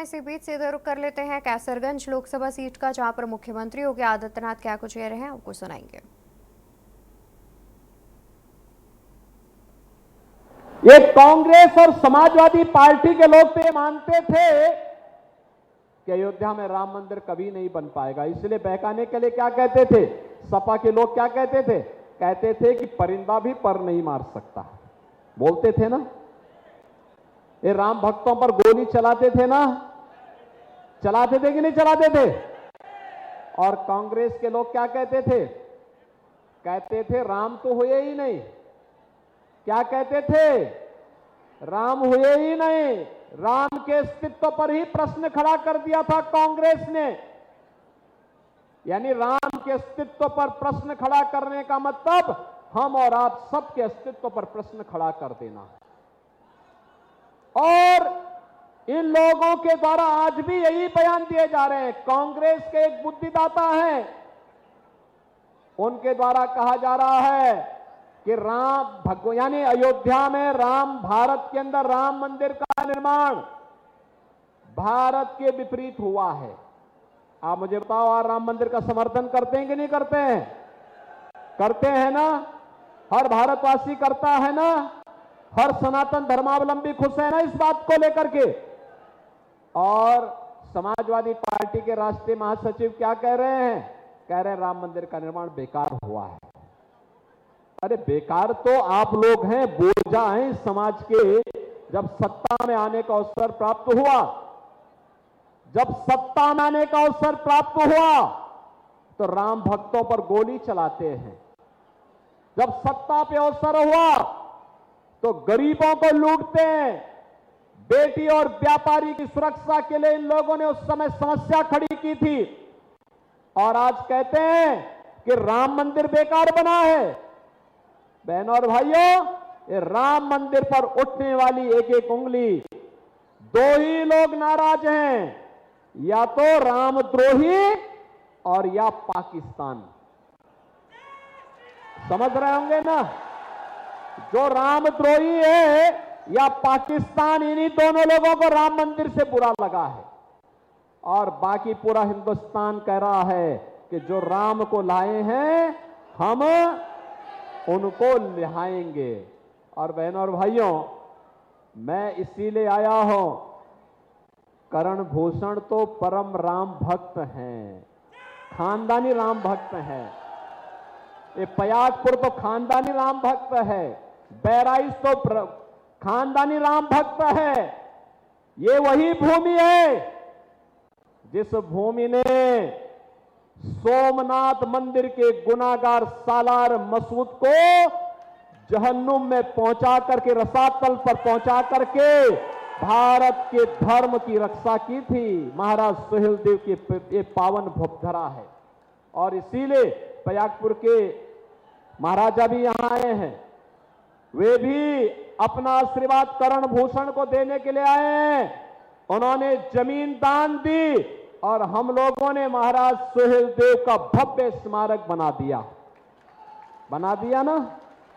इसी बीच सीधे रुख कर लेते हैं कैसरगंज लोकसभा सीट का, जहां पर मुख्यमंत्री योगी आदित्यनाथ क्या कुछ कह रहे हैं आपको सुनाएंगे। ये कांग्रेस और समाजवादी पार्टी के लोग तो ये मानते थे कि अयोध्या में राम मंदिर कभी नहीं बन पाएगा, इसलिए बहकाने के लिए क्या कहते थे, सपा के लोग क्या कहते थे, कहते थे कि परिंदा भी पर नहीं मार सकता, बोलते थे ना। ये राम भक्तों पर गोली चलाते थे ना, चलाते थे कि नहीं चलाते थे। और कांग्रेस के लोग क्या कहते थे, कहते थे राम तो हुए ही नहीं। क्या कहते थे, राम हुए ही नहीं। राम के अस्तित्व पर ही प्रश्न खड़ा कर दिया था कांग्रेस ने। यानी राम के अस्तित्व पर प्रश्न खड़ा करने का मतलब हम और आप सबके अस्तित्व पर प्रश्न खड़ा कर देना। और इन लोगों के द्वारा आज भी यही बयान दिए जा रहे हैं। कांग्रेस के एक बुद्धिदाता हैं, उनके द्वारा कहा जा रहा है कि राम यानी अयोध्या में राम, भारत के अंदर राम मंदिर का निर्माण भारत के विपरीत हुआ है। आप मुझे बताओ, आप राम मंदिर का समर्थन करते हैं कि नहीं करते हैं? करते हैं ना, हर भारतवासी करता है ना, हर सनातन धर्मावलंबी खुश है ना इस बात को लेकर के। और समाजवादी पार्टी के राष्ट्रीय महासचिव क्या कह रहे हैं, कह रहे हैं राम मंदिर का निर्माण बेकार हुआ है। अरे बेकार तो आप लोग हैं, बोझा हैं इस समाज के। जब सत्ता में आने का अवसर प्राप्त हुआ, जब सत्ता में आने का अवसर प्राप्त हुआ तो राम भक्तों पर गोली चलाते हैं। जब सत्ता पे अवसर हुआ तो गरीबों को लूटते हैं। बेटी और व्यापारी की सुरक्षा के लिए इन लोगों ने उस समय समस्या खड़ी की थी, और आज कहते हैं कि राम मंदिर बेकार बना है। बहनों और भाइयों, ये राम मंदिर पर उठने वाली एक एक उंगली, दो ही लोग नाराज हैं, या तो रामद्रोही और या पाकिस्तान। समझ रहे होंगे ना, जो रामद्रोही है या पाकिस्तान, इन्हीं दोनों लोगों को राम मंदिर से बुरा लगा है। और बाकी पूरा हिंदुस्तान कह रहा है कि जो राम को लाए हैं हम उनको लिहाएंगे। और बहनों और भाइयों, मैं इसीलिए आया हूं, करण भूषण तो परम राम भक्त हैं, खानदानी राम भक्त हैं। ये पयागपुर तो खानदानी राम भक्त है, बहराइच तो खानदानी राम भक्त है। ये वही भूमि है जिस भूमि ने सोमनाथ मंदिर के गुनाहगार सालार मसूद को जहन्नुम में पहुंचा करके, रसातल पर पहुंचा करके भारत के धर्म की रक्षा की थी। महाराज सुहेलदेव की ये पावन भूधरा है। और इसीलिए पयागपुर के महाराजा भी यहां आए हैं, वे भी अपना आशीर्वाद करण भूषण को देने के लिए आए हैं। उन्होंने जमीन दान दी और हम लोगों ने महाराज सुहेलदेव का भव्य स्मारक बना दिया ना।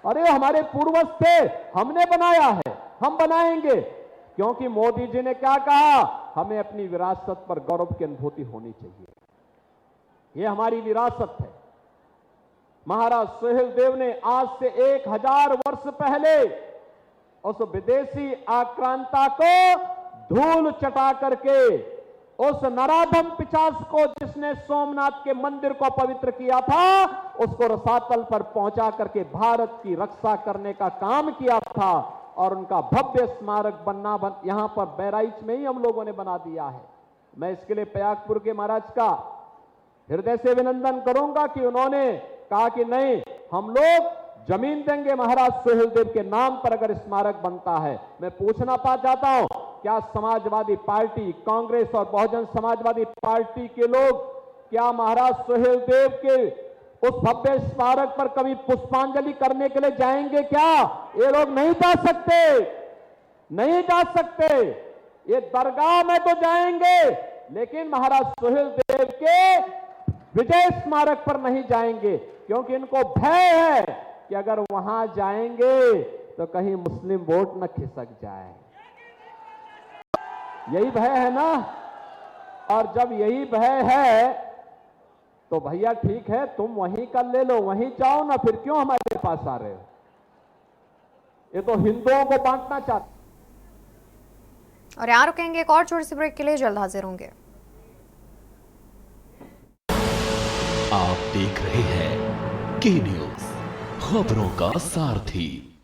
अरे हमारे पूर्वज थे, हमने बनाया है, हम बनाएंगे, क्योंकि मोदी जी ने क्या कहा, हमें अपनी विरासत पर गौरव की अनुभूति होनी चाहिए। ये हमारी विरासत है। महाराज सुहेलदेव ने आज से 1000 वर्ष पहले उस विदेशी आक्रांता को धूल चटा करके, उस नराधम पिशाच को जिसने सोमनाथ के मंदिर को पवित्र किया था, उसको रसातल पर पहुंचा करके भारत की रक्षा करने का काम किया था। और उनका भव्य स्मारक यहां पर बहराइच में ही हम लोगों ने बना दिया है। मैं इसके लिए पयागपुर के महाराज का हृदय से अभिनंदन करूंगा कि उन्होंने कहा कि नहीं, हम लोग जमीन देंगे महाराज सुहेलदेव के नाम पर अगर स्मारक बनता है। मैं पूछना चाहता हूं, क्या समाजवादी पार्टी, कांग्रेस और बहुजन समाजवादी पार्टी के लोग क्या महाराज सुहेलदेव के उस भव्य स्मारक पर कभी पुष्पांजलि करने के लिए जाएंगे? क्या ये लोग नहीं जा सकते? नहीं जा सकते। ये दरगाह में तो जाएंगे, लेकिन महाराज सुहेलदेव के विजय स्मारक पर नहीं जाएंगे, क्योंकि इनको भय है कि अगर वहां जाएंगे तो कहीं मुस्लिम वोट न खिसक जाए। यही भय है ना। और जब यही भय है तो भैया ठीक है, तुम वहीं का ले लो, वहीं जाओ ना, फिर क्यों हमारे पास आ रहे हो? ये तो हिंदुओं को बांटना चाहते। और यहाँ रुकेंगे, एक और छोटी सी ब्रेक के लिए, जल्द हाजिर होंगे। आप देख रहे हैं के न्यूज़, खबरों का सारथी।